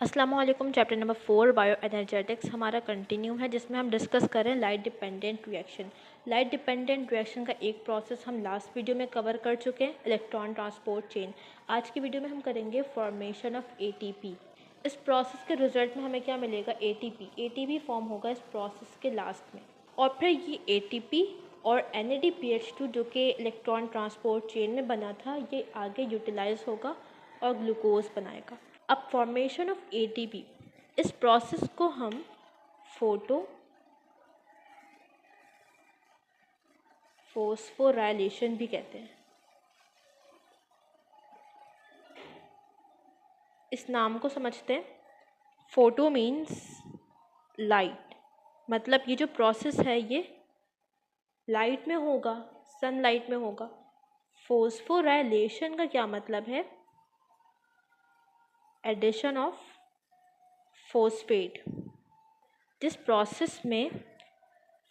अस्सलाम वालेकुम। Chapter number 4 bio energetics हमारा कंटिन्यू है, जिसमें हम डिस्कस करें light dependent reaction. Light dependent reaction का एक प्रोसेस हम लास्ट वीडियो में कवर कर चुके हैं, इलेक्ट्रॉन ट्रांसपोर्ट चेन। आज की वीडियो में हम करेंगे फॉर्मेशन ऑफ एटीपी। इस प्रोसेस के रिजल्ट में हमें क्या मिलेगा? एटीपी फॉर्म होगा इस प्रोसेस के लास्ट में। और फिर ये एटीपी और NADPH2 जो कि इलेक्ट्रॉन ट्रांसपोर्ट चेन में बना था, ये आगे यूटिलाइज होगा और ग्लूकोज बनाएगा। अब फॉर्मेशन ऑफ एटीपी, इस प्रोसेस को हम फोस्फोराइलेशन भी कहते हैं। इस नाम को समझते हैं। फोटो मीन्स लाइट, मतलब ये जो प्रोसेस है ये लाइट में होगा, सनलाइट में होगा। फोस्फोराइलेशन का क्या मतलब है? Addition of phosphate. जिस प्रोसेस में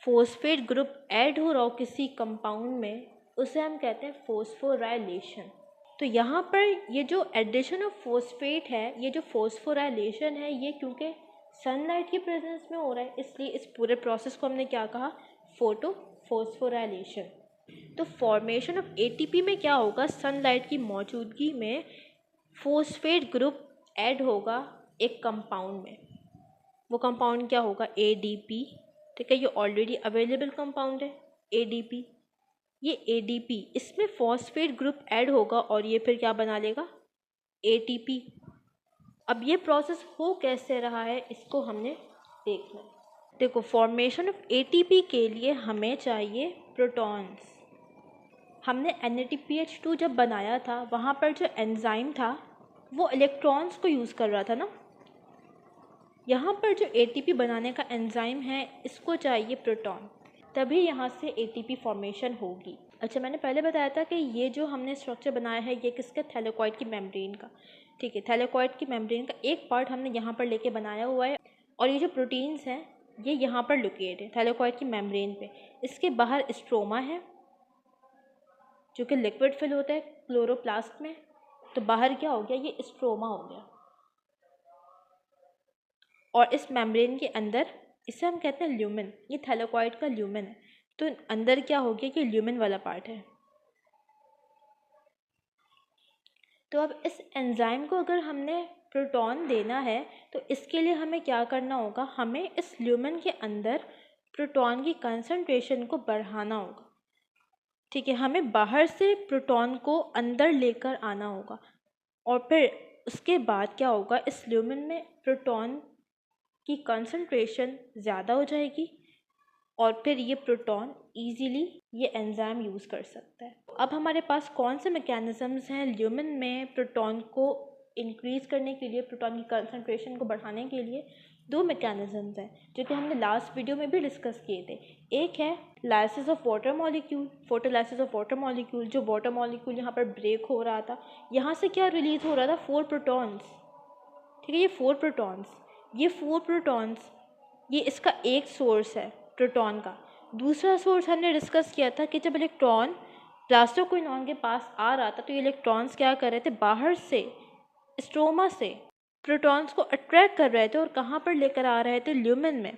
फोस्फेट ग्रुप ऐड हो रहा हो किसी कंपाउंड में, उसे हम कहते हैं फोस्फोराइलेशन। तो यहाँ पर ये जो एडिशन ऑफ फोस्फेट है, ये जो फोस्फोराइलेशन है, ये क्योंकि सनलाइट की प्रेजेंस में हो रहा है, इसलिए इस पूरे प्रोसेस को हमने क्या कहा? फोस्फोराइलेशन। तो फॉर्मेशन ऑफ एटीपी में क्या होगा? सनलाइट की मौजूदगी में फोस्फेट ग्रुप ऐड होगा एक कंपाउंड में। वो कंपाउंड क्या होगा? ADP। ठीक है, ये ऑलरेडी अवेलेबल कंपाउंड है ADP। ये ADP, इसमें फॉस्फेट ग्रुप ऐड होगा और ये फिर क्या बना लेगा? ATP। अब ये प्रोसेस हो कैसे रहा है, इसको हमने देखना है। देखो, फॉर्मेशन ऑफ ATP के लिए हमें चाहिए प्रोटॉन्स। हमने NADPH2 जब बनाया था, वहाँ पर जो एंजाइम था वो इलेक्ट्रॉन्स को यूज़ कर रहा था ना। यहाँ पर जो ATP बनाने का एंजाइम है, इसको चाहिए प्रोटॉन, तभी यहाँ से ATP फॉर्मेशन होगी। अच्छा, मैंने पहले बताया था कि ये जो हमने स्ट्रक्चर बनाया है, ये किसका? थैलेकॉइड की मेम्ब्रेन का। ठीक है, थैलेकॉइड की मेम्ब्रेन का एक पार्ट हमने यहाँ पर लेके बनाया हुआ है, और ये जो प्रोटीन्स हैं ये यहाँ पर लोकेट है थैलेकॉइड की मेम्ब्रेन पे। इसके बाहर स्ट्रोमा है जो कि लिक्विड फिल होता है क्लोरोप्लास्ट में। तो बाहर क्या हो गया? ये स्ट्रोमा हो गया। और इस मेम्ब्रेन के अंदर, इसे हम कहते हैं ल्यूमेन, ये थैलेकॉइड का ल्यूमेन है। तो अंदर क्या हो गया? कि ल्यूमेन वाला पार्ट है। तो अब इस एंजाइम को अगर हमने प्रोटॉन देना है, तो इसके लिए हमें क्या करना होगा? हमें इस ल्यूमेन के अंदर प्रोटॉन की कंसंट्रेशन को बढ़ाना होगा। ठीक है, हमें बाहर से प्रोटॉन को अंदर लेकर आना होगा, और फिर उसके बाद क्या होगा? इस ल्यूमेन में प्रोटॉन की कंसंट्रेशन ज़्यादा हो जाएगी, और फिर ये प्रोटॉन इजीली ये एंजाइम यूज़ कर सकता है। अब हमारे पास कौन से मैकेनिज़म्स हैं ल्यूमेन में प्रोटॉन को इंक्रीज़ करने के लिए, प्रोटॉन की कंसंट्रेशन को बढ़ाने के लिए? दो मैकेनिज़म्स हैं जो कि हमने लास्ट वीडियो में भी डिस्कस किए थे। एक है lysis of water molecule, photolysis of water molecule. जो वाटर मॉलिक्यूल यहाँ पर ब्रेक हो रहा था, यहाँ से क्या रिलीज़ हो रहा था? 4 प्रोटॉन्स। ठीक है, ये 4 प्रोटॉन्स, ये इसका एक सोर्स है प्रोटॉन का। दूसरा सोर्स हमने डिस्कस किया था कि जब इलेक्ट्रॉन प्लास्टोक्विनोन के पास आ रहा था, तो ये इलेक्ट्रॉन्स क्या कर रहे थे? बाहर से स्ट्रोमा से प्रोटॉन्स को अट्रैक्ट कर रहे थे, और कहाँ पर लेकर आ रहे थे? ल्यूमेन में।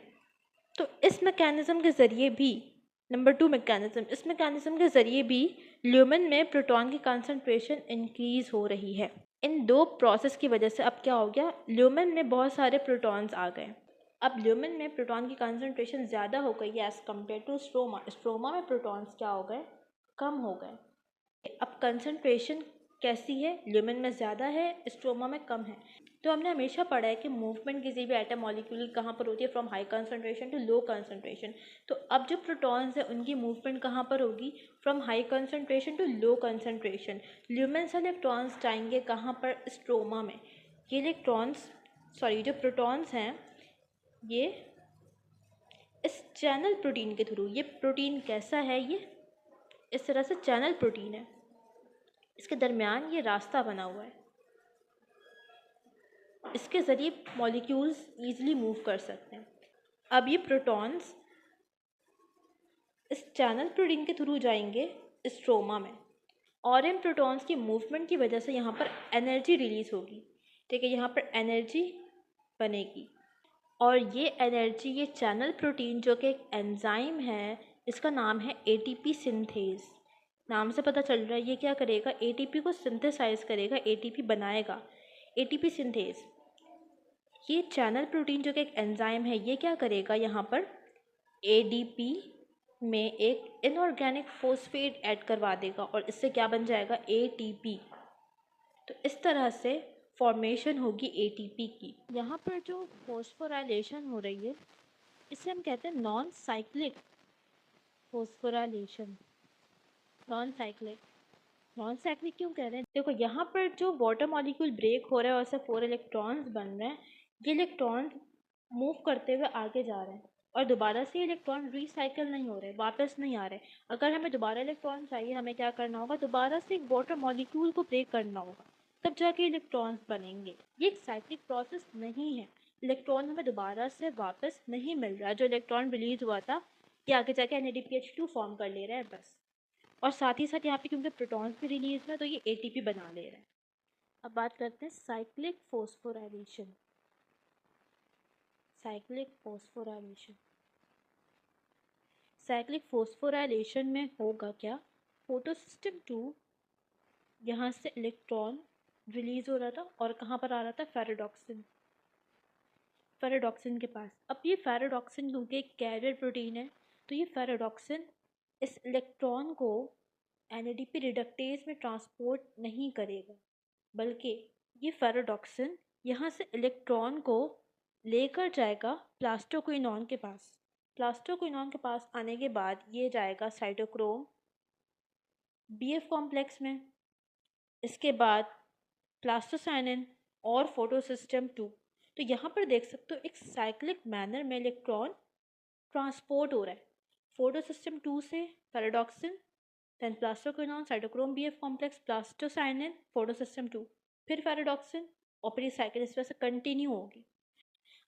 तो इस मैकेनिज़्म के ज़रिए भी, नंबर 2 मैकेनिज़्म, इस मैकेनिज़्म के ज़रिए भी ल्यूमेन में प्रोटॉन की कंसंट्रेशन इंक्रीज़ हो रही है। इन दो प्रोसेस की वजह से अब क्या हो गया? ल्यूमेन में बहुत सारे प्रोटॉन्स आ गए। अब ल्यूमेन में प्रोटॉन की कंसंट्रेशन ज़्यादा हो गई है as compare to stroma. Stroma में प्रोटॉन्स क्या हो गए? कम हो गए। अब कंसंट्रेशन कैसी है? ल्यूमेन में ज़्यादा है, स्ट्रोमा में कम है। तो हमने हमेशा पढ़ा है कि मूवमेंट किसी भी एटम मॉलिक्यूल की कहाँ पर होती है? From high concentration to low concentration. तो अब जो प्रोटॉन्स है उनकी मूवमेंट कहाँ पर होगी? From high concentration to low concentration. Lumen से इलेक्ट्रॉन्स जाएंगे कहाँ पर? स्ट्रोमा में। ये जो प्रोटॉन्स हैं, ये इस चैनल प्रोटीन के थ्रू, ये प्रोटीन कैसा है? ये इस तरह से चैनल प्रोटीन है, इसके दरमियान ये रास्ता बना हुआ है, इसके ज़रिए मॉलिक्यूल्स ईजिली मूव कर सकते हैं। अब ये प्रोटॉन्स इस चैनल प्रोटीन के थ्रू जाएंगे स्ट्रोमा में, और इन प्रोटॉन्स की मूवमेंट की वजह से यहाँ पर एनर्जी रिलीज़ होगी। ठीक है, यहाँ पर एनर्जी बनेगी। और ये एनर्जी, ये चैनल प्रोटीन जो कि एक एंजाइम है, इसका नाम है एटीपी सिंथेज। नाम से पता चल रहा है ये क्या करेगा, एटीपी को सिंथेसाइज करेगा, एटीपी बनाएगा, एटीपी सिंथेज। ये चैनल प्रोटीन जो कि एक एंजाइम है, ये क्या करेगा, यहाँ पर एडीपी में एक इनऑर्गेनिक फोस्फेट ऐड करवा देगा और इससे क्या बन जाएगा, एटीपी। तो इस तरह से फॉर्मेशन होगी एटीपी की। यहाँ पर जो फोस्फोराइलेशन हो रही है इसे हम कहते हैं non cyclic phosphorylation. Non cyclic क्यों कह रहे हैं, देखो यहाँ पर जो वाटर मॉलिक्यूल ब्रेक हो रहा है और उससे 4 इलेक्ट्रॉन्स बन रहे हैं, ये इलेक्ट्रॉन मूव करते हुए आगे जा रहे हैं और दोबारा से इलेक्ट्रॉन रिसाइकिल नहीं हो रहे, वापस नहीं आ रहे। अगर हमें दोबारा इलेक्ट्रॉन चाहिए, हमें क्या करना होगा, दोबारा से एक वाटर मॉलिक्यूल को ब्रेक करना होगा, तब जाके इलेक्ट्रॉन्स बनेंगे। ये एक साइक्लिक प्रोसेस नहीं है, इलेक्ट्रॉन हमें दोबारा से वापस नहीं मिल रहा। जो इलेक्ट्रॉन रिलीज हुआ था ये आगे जाके NADPH2 फॉर्म कर ले रहा है बस। और साथ ही साथ यहाँ पे क्योंकि प्रोटॉन्स भी रिलीज हुआ तो ये एटीपी बना ले रहा है। अब बात करते हैं साइक्लिक फोस्फोराइलेशन। साइक्लिक फोस्फोराइलेशन में होगा क्या, फोटोसिस्टम 2 यहाँ से इलेक्ट्रॉन रिलीज हो रहा था और कहाँ पर आ रहा था, फेराडॉक्सिन के पास। अब ये फेराडॉक्सिन क्योंकि एक कैरियर प्रोटीन है, तो ये फेराडॉक्सिन इस इलेक्ट्रॉन को NADP रिडक्टेज में ट्रांसपोर्ट नहीं करेगा, बल्कि ये फेराडॉक्सिन यहाँ से इलेक्ट्रॉन को लेकर जाएगा प्लास्टोक्विनोन के पास। प्लास्टोक्विनोन के पास आने के बाद ये जाएगा साइटोक्रोम BF कॉम्प्लेक्स में, इसके बाद प्लास्टोसाइनिन और फोटोसिस्टम 2। तो यहाँ पर देख सकते हो एक साइक्लिक मैनर में इलेक्ट्रॉन ट्रांसपोर्ट हो रहा है, फोटोसिस्टम 2 से ferredoxin, then plastoquinone, cytochrome BF complex, plastocyanin, photosystem 2, फिर पैराडॉक्सिन, और फिर ये साइकिल इस तरह से कंटिन्यू होगी।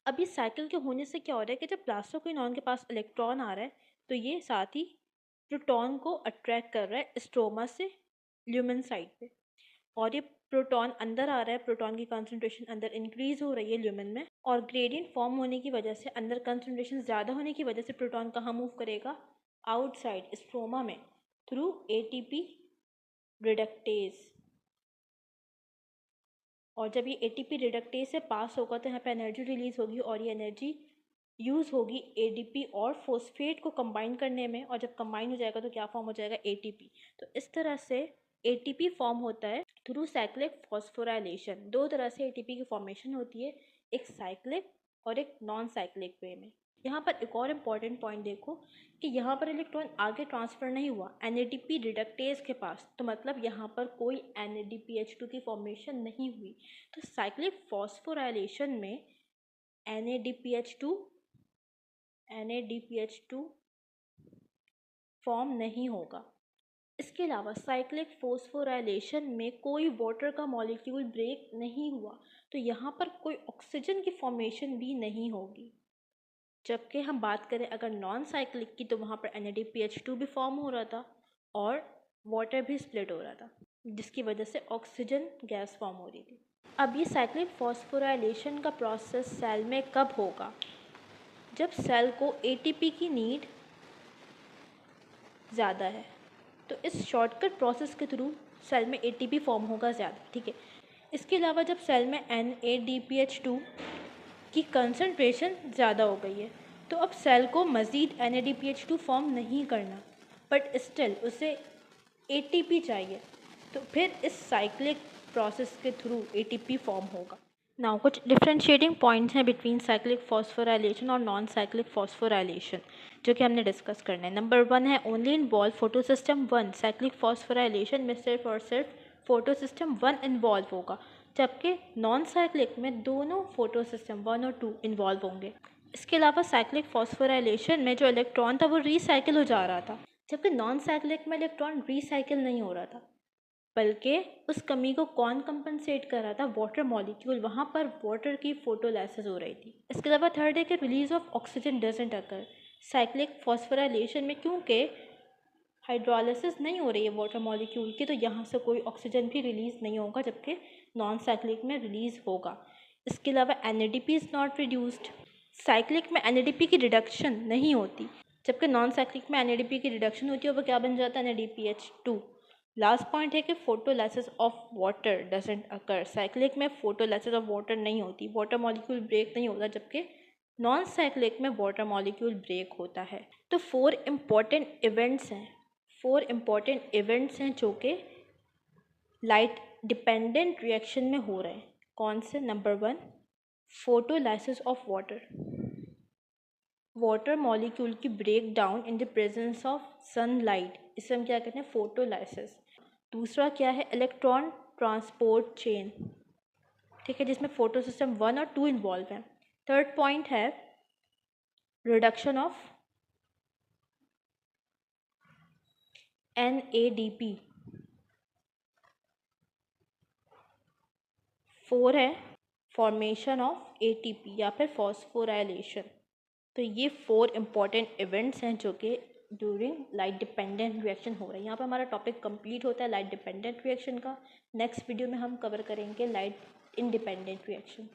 अब ये साइकिल के होने से क्या हो रहा है कि जब प्लास्टोक्विनोन के पास इलेक्ट्रॉन आ रहा है तो ये साथ ही प्रोटॉन को अट्रैक्ट कर रहा है स्ट्रोमा से ल्यूमेन साइड पे, और ये प्रोटॉन अंदर आ रहा है, प्रोटॉन की कंसंट्रेशन अंदर इंक्रीज हो रही है ल्यूमेन में, और ग्रेडियंट फॉर्म होने की वजह से, अंदर कंसंट्रेशन ज़्यादा होने की वजह से प्रोटॉन कहाँ मूव करेगा, आउटसाइड स्ट्रोमा में, थ्रू ATP रिडक्टेज। और जब ये ATP रिडक्टेज से पास होगा तो यहाँ पे एनर्जी रिलीज होगी और ये एनर्जी यूज़ होगी ADP और फोस्फेट को कंबाइन करने में, और जब कंबाइन हो जाएगा तो क्या फॉर्म हो जाएगा, ATP। तो इस तरह से ATP फॉर्म होता है थ्रू साइक्लिक फॉस्फोराइलेशन। दो तरह से ATP की फॉर्मेशन होती है, एक साइक्लिक और एक नॉन साइक्लिक वे में। यहाँ पर एक और इम्पॉर्टेंट पॉइंट देखो कि यहाँ पर इलेक्ट्रॉन आगे ट्रांसफ़र नहीं हुआ NADP रिडक्टेज के पास, तो मतलब यहाँ पर कोई NADPH2 की फॉर्मेशन नहीं हुई। तो साइक्लिक फॉस्फोराइलेशन में NADPH2 फॉर्म नहीं होगा। इसके अलावा साइक्लिक फोस्फोराइलेशन में कोई वाटर का मॉलिक्यूल ब्रेक नहीं हुआ, तो यहाँ पर कोई ऑक्सीजन की फॉर्मेशन भी नहीं होगी। जबकि हम बात करें अगर नॉन साइक्लिक की, तो वहाँ पर NADPH2 भी फॉर्म हो रहा था और वाटर भी स्प्लिट हो रहा था, जिसकी वजह से ऑक्सीजन गैस फॉर्म हो रही थी। अब ये साइक्लिक फॉस्फोराइलेशन का प्रोसेस सेल में कब होगा, जब सेल को ATP की नीड ज़्यादा है, तो इस शॉर्टकट प्रोसेस के थ्रू सेल में ATP फॉर्म होगा ज़्यादा, ठीक है। इसके अलावा जब सेल में NADPH2 की कंसंट्रेशन ज़्यादा हो गई है, तो अब सेल को मज़ीद NADPH2 फॉर्म नहीं करना, बट स्टिल उसे ATP चाहिए, तो फिर इस साइक्लिक प्रोसेस के थ्रू ATP फॉर्म होगा। नाउ कुछ डिफ्रेंशिएटिंग पॉइंट्स हैं बिटवीन साइक्लिक फॉस्फोराइलेशन और नॉन साइक्लिक फॉस्फोराइलेशन, जो कि हमने डिस्कस करना है। नंबर 1 है only involve photosystem 1। Cyclic phosphorylation में सिर्फ और सिर्फ फोटोसिस्टम 1 इन्वॉल्व होगा, जबकि नॉन साइक्लिक में दोनों फोटोसिस्टम 1 और 2 इन्वॉल्व होंगे। इसके अलावा साइक्लिक फॉस्फोराइलेशन में जो इलेक्ट्रॉन था वो रिसाइकिल हो जा रहा था, जबकि नॉन साइक्लिक में इलेक्ट्रॉन रिसाइकिल नहीं हो रहा था, बल्कि उस कमी को कौन कंपनसेट कर रहा था, वाटर मॉलिक्यूल। वहाँ पर वाटर की फोटोलाइसिस हो रही थी। इसके अलावा थर्ड है कि release of oxygen doesn't occur cyclic phosphorylation में, क्योंकि हाइड्रोलिसिस नहीं हो रही है वाटर मॉलिक्यूल की, तो यहाँ से कोई ऑक्सीजन भी रिलीज़ नहीं होगा, जबकि नॉन साइक्लिक में रिलीज़ होगा। इसके अलावा NADP is not reduced. Cyclic में NADP की रिडक्शन नहीं होती, जबकि नॉन साइक्लिक में NADP की रिडक्शन होती है और वो क्या बन जाता है, NADPH2। लास्ट पॉइंट है कि photolysis of water doesn't occur. Cyclic में फोटोलाइसिस ऑफ वाटर नहीं होती, वाटर मॉलिक्यूल ब्रेक नहीं होता, जबकि नॉन साइक्लिक में वाटर मॉलिक्यूल ब्रेक होता है। तो 4 इम्पॉर्टेंट इवेंट्स हैं जो कि लाइट डिपेंडेंट रिएक्शन में हो रहे हैं। कौन से? Number 1, photolysis of water molecule की break down in the presence of sunlight, इसे हम क्या कहते हैं, फोटोलाइसिस। दूसरा क्या है? इलेक्ट्रॉन ट्रांसपोर्ट चेन, ठीक है, जिसमें फोटो सिस्टम 1 और 2 इन्वॉल्व हैं। थर्ड पॉइंट है रिडक्शन ऑफ NADP। 4 है फॉर्मेशन ऑफ ATP या फिर फॉस्फोराइलेशन। तो ये 4 इम्पॉर्टेंट इवेंट्स हैं जो कि ड्यूरिंग लाइट डिपेंडेंट रिएक्शन हो रहे हैं। यहाँ पर हमारा टॉपिक कंप्लीट होता है लाइट डिपेंडेंट रिएक्शन का। नेक्स्ट वीडियो में हम कवर करेंगे लाइट इंडिपेंडेंट रिएक्शन।